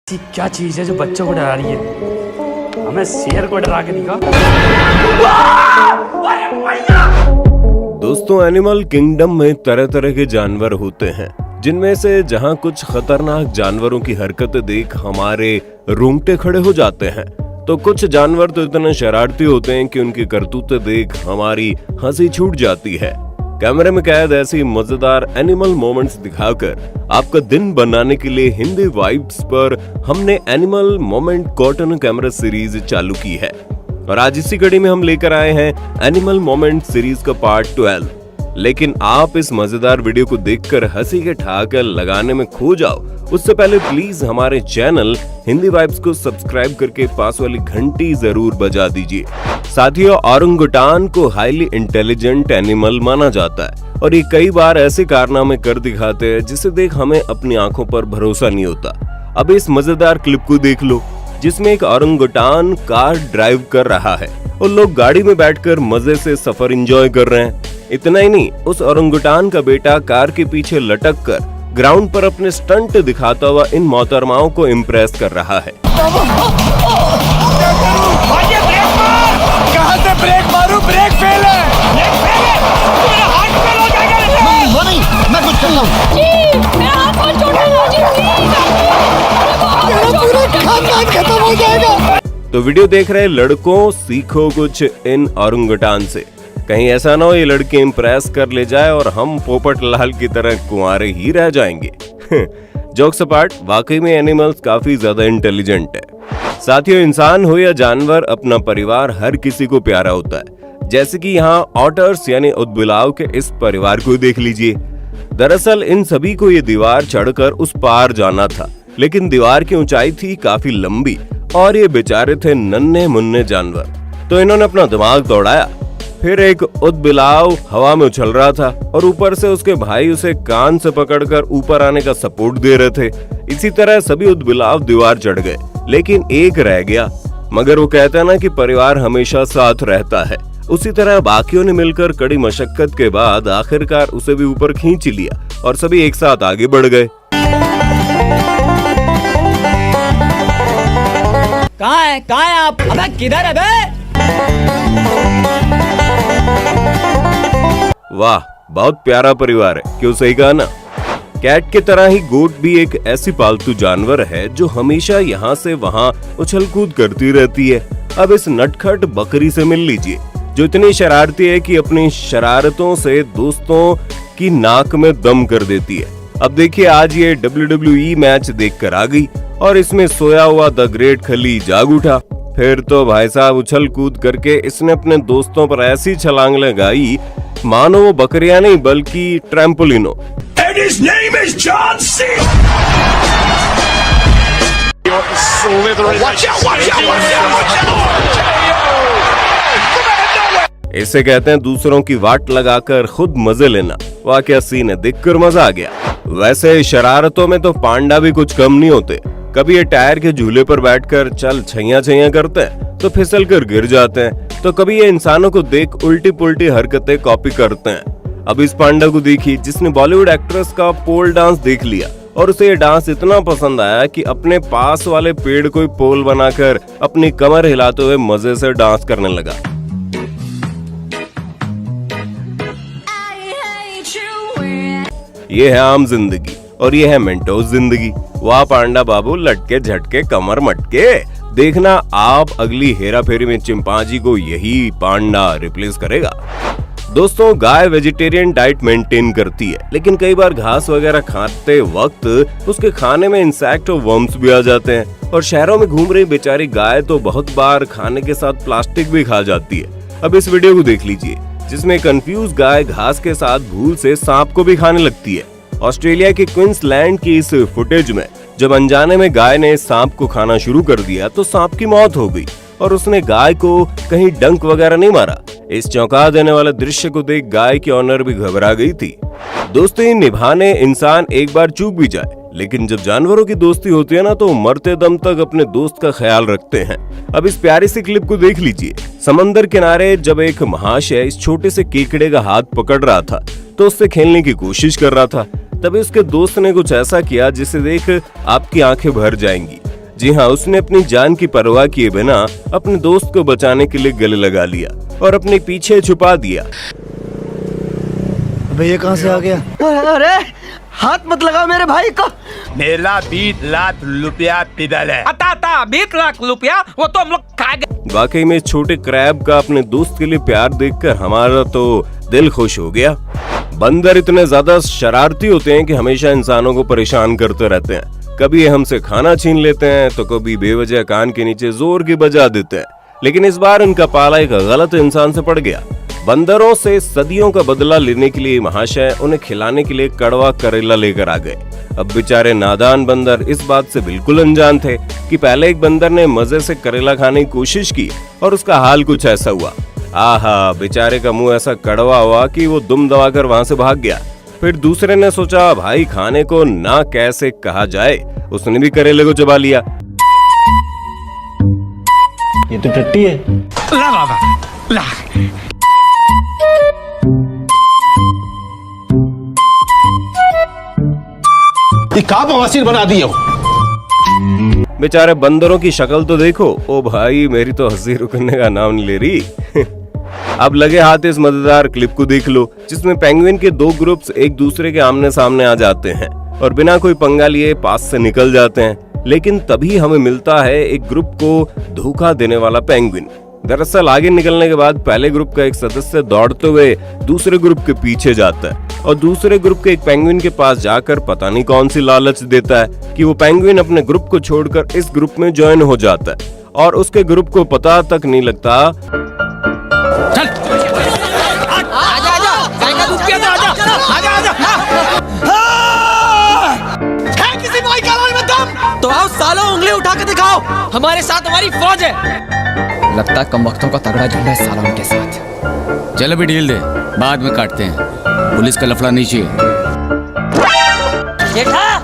क्या चीज है जो बच्चों को डरा रही है? हमें शेर को डरा के दिखा। दोस्तों, एनिमल किंगडम में तरह तरह के जानवर होते हैं, जिनमें से जहां कुछ खतरनाक जानवरों की हरकतें देख हमारे रोंगटे खड़े हो जाते हैं, तो कुछ जानवर तो इतने शरारती होते हैं कि उनकी करतूतें देख हमारी हंसी छूट जाती है। कैमरे में कैद ऐसी मजेदार एनिमल मोमेंट्स दिखाकर आपका दिन बनाने के लिए हिंदी वाइब्स पर हमने animal moment cotton camera series चालू की है और आज इसी कड़ी में हम लेकर आए हैं एनिमल मोमेंट सीरीज का पार्ट 12। लेकिन आप इस मजेदार वीडियो को देखकर हंसी के ठहाके लगाने में खो जाओ, उससे पहले प्लीज हमारे चैनल हिंदी वाइब्स को सब्सक्राइब करके पास वाली घंटी जरूर बजा दीजिए। साथियों, ओरंगुटान को हाईली इंटेलिजेंट एनिमल माना जाता है और ये कई बार ऐसे कारनामे कर दिखाते हैं जिसे देख हमें अपनी आंखों पर भरोसा नहीं होता। अब इस मजेदार क्लिप को देख लो, जिसमें एक ओरंगुटान कार ड्राइव कर रहा है और लोग गाड़ी में बैठकर मजे से सफर एंजॉय कर रहे हैं। इतना ही नहीं, उस ओरंगुटान का बेटा कार के पीछे लटक कर ग्राउंड पर अपने स्टंट दिखाता हुआ इन मोहतरमाओं को इम्प्रेस कर रहा है। कहां से ब्रेक मारूं? ब्रेक फेल है। मेरा हाथ फेल हो जाएगा। नहीं, मैं कुछ कर लूं। जी, मेरा हाथ बहुत छोटा है जी, प्लीज। मेरा पूरा खानदान खत्म हो जाएगा। तो वीडियो देख रहे लड़कों, सीखो कुछ इन ओरंगुटान से। कहीं ऐसा ना हो ये लड़के इम्प्रेस कर ले जाए और हम पोपट लाल की तरह कुंवारे ही रह जाएंगे। जोक्स अपार्ट, वाकई में एनिमल्स काफी ज्यादा इंटेलिजेंट है। साथियों, इंसान हो या जानवर, अपना परिवार हर किसी को प्यारा होता है। जैसे कि यहाँ ऑटर्स यानी ऊदबिलाव के इस परिवार को देख लीजिए। दरअसल इन सभी को ये दीवार चढ़कर उस पार जाना था, लेकिन दीवार की ऊंचाई थी काफी लंबी और ये बेचारे थे नन्हे मुन्ने जानवर। तो इन्होंने अपना दिमाग दौड़ाया। फिर एक ऊदबिलाव हवा में उछल रहा था और ऊपर से उसके भाई उसे कान से पकड़कर ऊपर आने का सपोर्ट दे रहे थे। इसी तरह सभी ऊदबिलाव दीवार चढ़ गए, लेकिन एक रह गया। मगर वो कहता है ना कि परिवार हमेशा साथ रहता है, उसी तरह बाकियों ने मिलकर कड़ी मशक्कत के बाद आखिरकार उसे भी ऊपर खींच लिया और सभी एक साथ आगे बढ़ गए। कहाँ है आप? अबे किधर है बे? वाह, बहुत प्यारा परिवार है, क्यों सही कहा ना। कैट की तरह ही गोट भी एक ऐसी पालतू जानवर है जो हमेशा यहाँ से वहाँ उछल कूद करती रहती है। अब इस नटखट बकरी से मिल लीजिए, जो इतनी शरारती है कि अपनी शरारतों से दोस्तों की नाक में दम कर देती है। अब देखिए, आज ये WWE मैच देखकर आ गई और इसमें सोया हुआ द ग्रेट खली जाग उठा। फिर तो भाई साहब उछल कूद करके इसने अपने दोस्तों पर ऐसी छलांग लगाई मानो वो बकरियां नहीं बल्कि ट्रैम्पोलिनो। इसे कहते हैं दूसरों की वाट लगाकर खुद मजे लेना। वाह क्या सीन है, देखकर मजा आ गया। वैसे शरारतों में तो पांडा भी कुछ कम नहीं होते। कभी ये टायर के झूले पर बैठकर चल छैया छैया करते हैं तो फिसल कर गिर जाते हैं, तो कभी ये इंसानों को देख उल्टी पुल्टी हरकतें कॉपी करते हैं। अब इस पांडा को देखिए, जिसने बॉलीवुड एक्ट्रेस का पोल डांस देख लिया और उसे ये डांस इतना पसंद आया कि अपने पास वाले पेड़ को पोल बनाकर अपनी कमर हिलाते हुए मजे से डांस करने लगा। ये है आम जिंदगी और ये है मेंटोस जिंदगी। वाह पांडा बाबू, लटके झटके कमर मटके। देखना आप अगली हेरा फेरी में चिंपांजी को यही पांडा रिप्लेस करेगा। दोस्तों, गाय वेजिटेरियन डाइट मेंटेन करती है, लेकिन कई बार घास वगैरह खाते वक्त उसके खाने में इंसेक्ट और वर्म्स भी आ जाते हैं और शहरों में घूम रही बेचारी गाय तो बहुत बार खाने के साथ प्लास्टिक भी खा जाती है। अब इस वीडियो को देख लीजिए, जिसमें कंफ्यूज गाय घास के साथ भूल से सांप को भी खाने लगती है। ऑस्ट्रेलिया के क्वींसलैंड की इस फुटेज में जब अनजाने में गाय ने सांप को खाना शुरू कर दिया तो सांप की मौत हो गई और उसने गाय को कहीं डंक वगैरह नहीं मारा। इस चौंका देने वाले दृश्य को देख गाय की ऑनर भी घबरा गई थी। दोस्ती निभाने इंसान एक बार चूक भी जाए, लेकिन जब जानवरों की दोस्ती होती है ना तो मरते दम तक अपने दोस्त का ख्याल रखते हैं। अब इस प्यारी सी क्लिप को देख लीजिए। समंदर किनारे जब एक महाशय इस छोटे से केकड़े का हाथ पकड़ रहा था तो उससे खेलने की कोशिश कर रहा था। तभी उसके दोस्त ने कुछ ऐसा किया जिसे देख आपकी आंखें भर जाएंगी। जी हाँ, उसने अपनी जान की परवाह किए बिना अपने दोस्त को बचाने के लिए गले लगा लिया और अपने पीछे छुपा दिया। अबे ये कहां से आ गया? अरे हाथ मत लगाओ मेरे भाई को। मेरा 20 लाख रुपया पिदल है। 20 लाख रुपया वो तो हम लोग खा गए। वाकई में छोटे क्रैब का अपने दोस्त के लिए प्यार देखकर हमारा तो दिल खुश हो गया। बंदर इतने ज्यादा शरारती होते हैं कि हमेशा इंसानों को परेशान करते रहते हैं। कभी ये हमसे खाना छीन लेते हैं तो कभी बेवजह कान के नीचे जोर की बजा देते हैं। लेकिन इस बार इनका पाला एक गलत इंसान से पड़ गया। बंदरों से सदियों का बदला लेने के लिए महाशय उन्हें खिलाने के लिए कड़वा करेला लेकर आ गए। अब बेचारे नादान बंदर इस बात से बिल्कुल अनजान थे कि पहले एक बंदर ने मजे से करेला खाने की कोशिश की और उसका हाल कुछ ऐसा हुआ। आहा, बेचारे का मुंह ऐसा कड़वा हुआ कि वो दुम दबाकर वहां से भाग गया। फिर दूसरे ने सोचा भाई खाने को ना कैसे कहा जाए, उसने भी करेले को चबा लिया। ये तो टट्टी है। ला बाबा ला। ये का बवासीर बना दिए हो। बेचारे बंदरों की शक्ल तो देखो। ओ भाई, मेरी तो हंसी रुकने का नाम नहीं ले रही। अब लगे हाथ इस मजेदार क्लिप को देख लो, जिसमें पेंगुइन के दो ग्रुप्स एक दूसरे के आमने सामने आ जाते हैं और बिना कोई पंगा लिए पास से निकल जाते हैं। लेकिन तभी हमें मिलता है एक ग्रुप को धोखा देने वाला पेंगुइन। दरअसल आगे निकलने के बाद पहले ग्रुप का एक सदस्य दौड़ते हुए दूसरे ग्रुप के पीछे जाता है और दूसरे ग्रुप के एक पेंगुइन के पास जाकर पता नहीं कौन सी लालच देता है कि वो पेंगुइन अपने ग्रुप को छोड़कर इस ग्रुप में ज्वाइन हो जाता है और उसके ग्रुप को पता तक नहीं लगता। तो आओ सालों, उंगली उठा के दिखाओ, हमारे साथ हमारी फौज है। लगता है कम वक्तों का तगड़ा झुंड है साला उनके साथ। चल अभी डील दे, बाद में काटते हैं। पुलिस का लफड़ा नहीं चाहिए। जेठा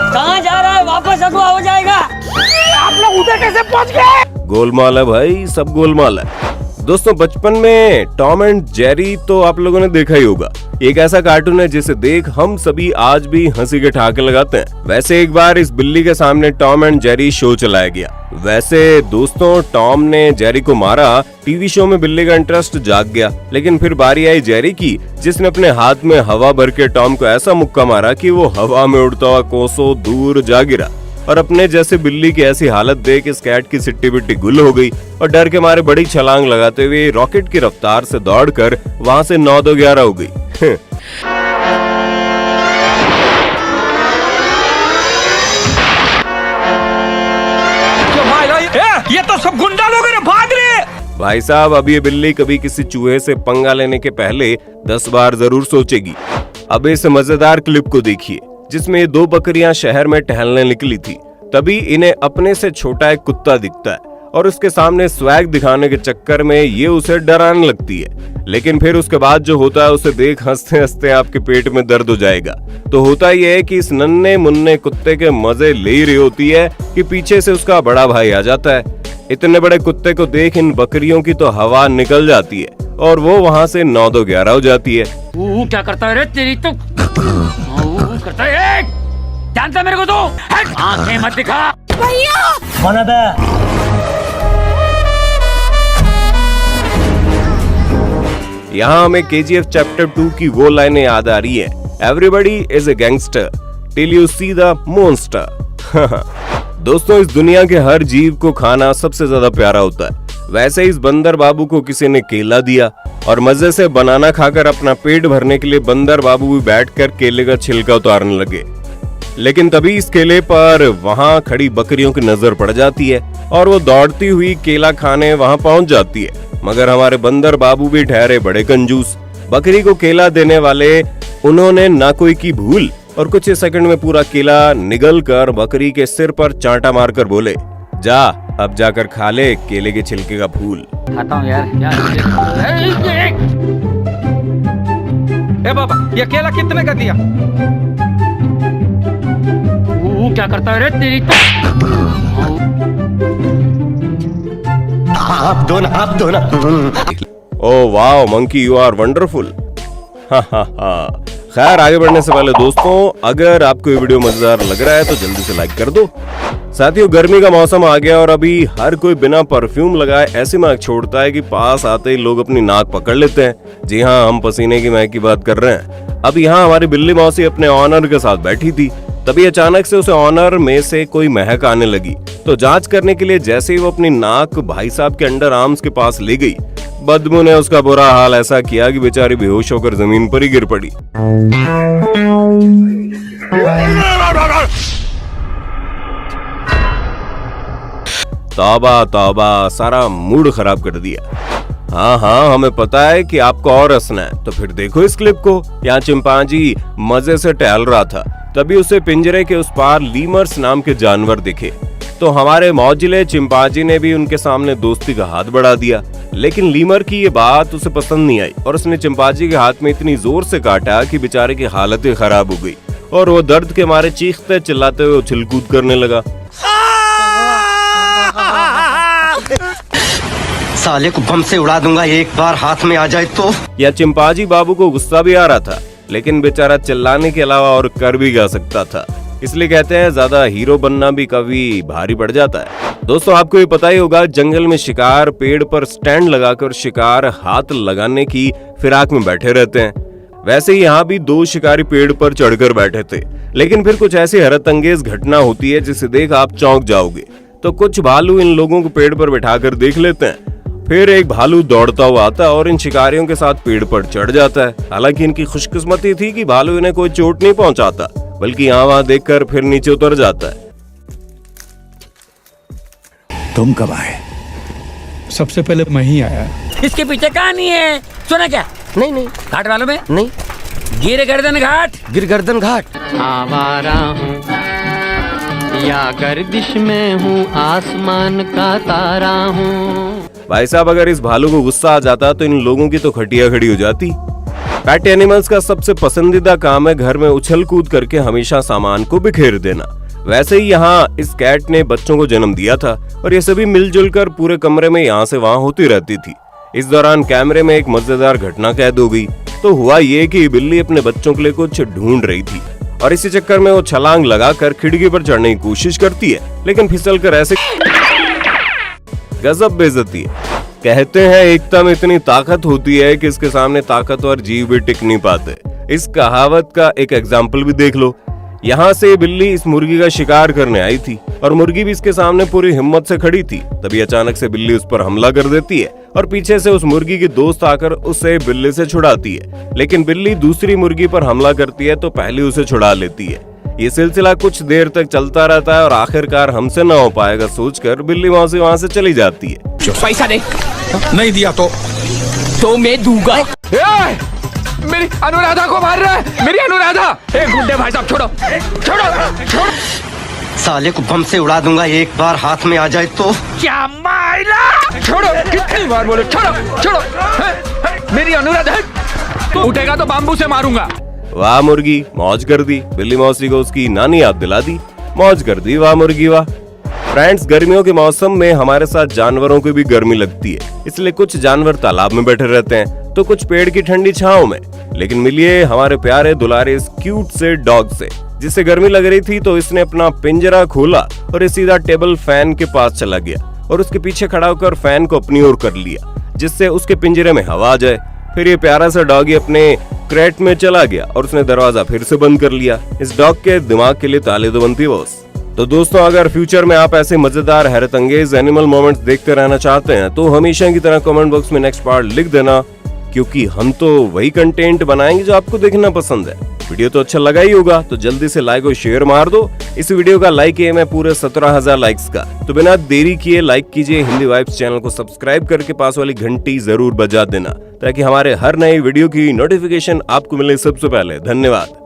कहाँ जा रहा है? वापस अगवा हो जाएगा। आप लोग उधर कैसे पहुंच गए? गोलमाल है भाई, सब गोलमाल है। दोस्तों, बचपन में टॉम एंड जेरी तो आप लोगों ने देखा ही होगा। एक ऐसा कार्टून है जिसे देख हम सभी आज भी हंसी के ठहाके लगाते हैं। वैसे एक बार इस बिल्ली के सामने टॉम एंड जेरी शो चलाया गया। वैसे दोस्तों, टॉम ने जेरी को मारा, टीवी शो में बिल्ली का इंटरेस्ट जाग गया। लेकिन फिर बारी आई जेरी की, जिसने अपने हाथ में हवा भर के टॉम को ऐसा मुक्का मारा कि वो हवा में उड़ता हुआ कोसों दूर जा गिरा। और अपने जैसे बिल्ली की ऐसी हालत देख इस कैट की सिट्टी बिट्टी गुल हो गई और डर के मारे बड़ी छलांग लगाते हुए रॉकेट की रफ्तार से दौड़कर वहां से 9-2-11 हो गई। ये तो सब गुंडा लोग हैं, भाग रहे। भाई साहब, अब ये बिल्ली कभी किसी चूहे से पंगा लेने के पहले 10 बार जरूर सोचेगी। अब इस मजेदार क्लिप को देखिए, जिसमें ये दो बकरियां शहर में टहलने निकली थी। तभी इन्हें अपने से छोटा एक कुत्ता दिखता है और उसके सामने स्वैग दिखाने के चक्कर में ये उसे डराने लगती है। लेकिन फिर उसके बाद जो होता है उसे देख हंसते हंसते आपके पेट में दर्द हो जाएगा। तो होता ये है कि इस नन्हे मुन्ने कुत्ते के मजे ले ही रही होती है कि पीछे से उसका बड़ा भाई आ जाता है। इतने बड़े कुत्ते को देख इन बकरियों की तो हवा निकल जाती है और वो वहाँ से 9-2-11 हो जाती है। क्या करता है रे? तेरी तो करता है। जानता मेरे को तो आंखें मत दिखा। भैया कौन है बे? यहाँ हमें KGF चैप्टर 2 की वो लाइनें याद आ रही है, everybody is a gangster till you see the monster. दोस्तों, इस दुनिया के हर जीव को खाना सबसे ज्यादा प्यारा होता है। वैसे इस बंदर बाबू को किसी ने केला दिया और मजे से बनाना खाकर अपना पेट भरने के लिए बंदर बाबू भी बैठकर केले का छिलका उतारने लगे। लेकिन तभी इस केले पर वहां खड़ी बकरियों की नजर पड़ जाती है और वो दौड़ती हुई केला खाने वहां पहुंच जाती है। मगर हमारे बंदर बाबू भी ठहरे बड़े कंजूस। बकरी को केला देने वाले उन्होंने ना कोई की भूल और कुछ ही सेकंड में पूरा केला निगल कर बकरी के सिर पर चांटा मारकर बोले, जा अब जाकर खा ले केले के छिलके का फूल। खाता हूँ यार। ए बाबा, ये केला कितने का दिया? क्या करता है रे? तेरी तो आप दो ना। Oh wow monkey, you are wonderful. खैर आगे बढ़ने से पहले दोस्तों, अगर आपको ये वीडियो मजेदार लग रहा है तो जल्दी से लाइक कर दो। साथियों, गर्मी का मौसम आ गया और अभी हर कोई बिना परफ्यूम लगाए ऐसी महक छोड़ता है कि पास आते ही लोग अपनी नाक पकड़ लेते हैं। जी हाँ, हम पसीने की महक की बात कर रहे हैं। अब यहाँ हमारी बिल्ली मौसी अपने ऑनर के साथ बैठी थी, तभी अचानक से उसे ऑनर में से कोई महक आने लगी। तो जांच करने के लिए जैसे ही वो अपनी नाक भाई साहब के अंडर आर्म्स के पास ले गई, बदबू ने उसका बुरा हाल ऐसा किया कि बेचारी बेहोश होकर जमीन पर ही गिर पड़ी। तौबा तौबा, सारा मूड खराब कर दिया। हाँ, हमें पता है कि आपको और हंसना है, तो फिर देखो इस क्लिप को। यहाँ चिंपांजी मजे से टहल रहा था, तभी उसे पिंजरे के उस पार लीमर्स नाम के जानवर दिखे। तो हमारे मौजिले चिंपांजी ने भी उनके सामने दोस्ती का हाथ बढ़ा दिया, लेकिन लीमर की ये बात उसे पसंद नहीं आई और उसने चिंपांजी के हाथ में इतनी जोर से काटा कि बेचारे की हालत ही खराब हो गई और वो दर्द के मारे चीखते चिल्लाते हुए उछल कूद करने लगा। साले को बम से उड़ा दूंगा एक बार हाथ में आ जाए तो। या चिंपांजी बाबू को गुस्सा भी आ रहा था, लेकिन बेचारा चिल्लाने के अलावा और कर भी क्या सकता था। इसलिए कहते हैं ज्यादा हीरो बनना भी कभी भारी पड़ जाता है। दोस्तों, आपको ये पता ही होगा, जंगल में शिकार पेड़ पर स्टैंड लगाकर शिकार हाथ लगाने की फिराक में बैठे रहते हैं। वैसे ही यहाँ भी दो शिकारी पेड़ पर चढ़कर बैठे थे, लेकिन फिर कुछ ऐसी हैरतअंगेज घटना होती है जिसे देख आप चौंक जाओगे। तो कुछ भालू इन लोगों को पेड़ पर बैठाकर देख लेते हैं। फिर एक भालू दौड़ता हुआ आता है और इन शिकारियों के साथ पेड़ पर चढ़ जाता है। हालांकि इनकी खुशकिस्मती थी कि भालू इन्हें कोई चोट नहीं पहुंचाता, बल्कि यहाँ वहाँ देखकर फिर नीचे उतर जाता है। तुम कब आए? सबसे पहले मैं ही आया। इसके पीछे कहानी है, सुना क्या? नहीं घाट वालों में नहीं। गिर गर्दन घाट। गिर गर्दन घाट। आवारा हूँ या गर्दिश में हूँ, आसमान का तारा हूँ। भाई साहब, अगर इस भालू को गुस्सा आ जाता तो इन लोगों की तो खटिया खड़ी हो जाती। पेट एनिमल्स का सबसे पसंदीदा काम है घर में उछल कूद करके हमेशा सामान को बिखेर देना। वैसे ही यहाँ इस कैट ने बच्चों को जन्म दिया था और ये सभी मिलजुल कर पूरे कमरे में यहाँ से वहाँ होती रहती थी। इस दौरान कैमरे में एक मजेदार घटना कैद हो गई। तो हुआ ये कि बिल्ली अपने बच्चों के लिए कुछ ढूंढ रही थी और इसी चक्कर में वो छलांग लगाकर खिड़की पर चढ़ने की कोशिश करती है, लेकिन फिसलकर ऐसे गजब बेइज्जती है। कहते हैं एकता में इतनी ताकत होती है कि इसके सामने ताकतवर जीव भी टिक नहीं पाते। इस कहावत का एक एग्जाम्पल भी देख लो। यहाँ से बिल्ली इस मुर्गी का शिकार करने आई थी और मुर्गी भी इसके सामने पूरी हिम्मत से खड़ी थी। तभी अचानक से बिल्ली उस पर हमला कर देती है और पीछे से उस मुर्गी की दोस्त आकर उसे बिल्ली से छुड़ाती है। लेकिन बिल्ली दूसरी मुर्गी पर हमला करती है तो पहली उसे छुड़ा लेती है। ये सिलसिला कुछ देर तक चलता रहता है और आखिरकार हमसे न हो पाएगा सोचकर बिल्ली वहाँ से चली जाती है। पैसा दे। नहीं दिया तो मैं दूंगा। मेरी अनुराधा को मार रहा है, मेरी अनुराधा। गुंडे भाई साहब, छोड़ो। साले को बम से उड़ा दूंगा एक बार हाथ में आ जाए तो। क्या मायला? छोड़ो, कितनी बार बोलो, छोड़ो। मेरी अनुराधा तो उठेगा तो बाम्बू से मारूंगा। वाह मुर्गी, मौज कर दी। बिल्ली मौसी को उसकी नानी याद दिला दी। मौज कर दी, वाह मुर्गी वाह। फ्रेंड्स, गर्मियों के मौसम में हमारे साथ जानवरों को भी गर्मी लगती है, इसलिए कुछ जानवर तालाब में बैठे रहते हैं तो कुछ पेड़ की ठंडी छांव में। लेकिन मिलिए हमारे प्यारे दुलारे इस क्यूट से डॉग से, जिसे गर्मी लग रही थी तो इसने अपना पिंजरा खोला और ये सीधा टेबल फैन के पास चला गया और उसके पीछे खड़ा होकर फैन को अपनी ओर कर लिया, जिससे उसके पिंजरे में हवा आ जाए। फिर ये प्यारा सा डॉगी अपने क्रेट में चला गया और उसने दरवाजा फिर से बंद कर लिया। इस डॉग के दिमाग के लिए ताले तो बनती बॉस। तो दोस्तों, अगर फ्यूचर में आप ऐसे मजेदार हैरतअंगेज एनिमल मोमेंट्स देखते रहना चाहते हैं तो हमेशा की तरह कमेंट बॉक्स में नेक्स्ट पार्ट लिख देना, क्योंकि हम तो वही कंटेंट बनाएंगे जो आपको देखना पसंद है। वीडियो तो अच्छा लगा ही होगा तो जल्दी से लाइक और शेयर मार दो। इस वीडियो का लाइक एम है पूरे 17,000 लाइक्स का, तो बिना देरी किए लाइक कीजिए। हिंदी वाइब्स चैनल को सब्सक्राइब करके पास वाली घंटी जरूर बजा देना ताकि हमारे हर नई वीडियो की नोटिफिकेशन आपको मिले सबसे पहले। धन्यवाद।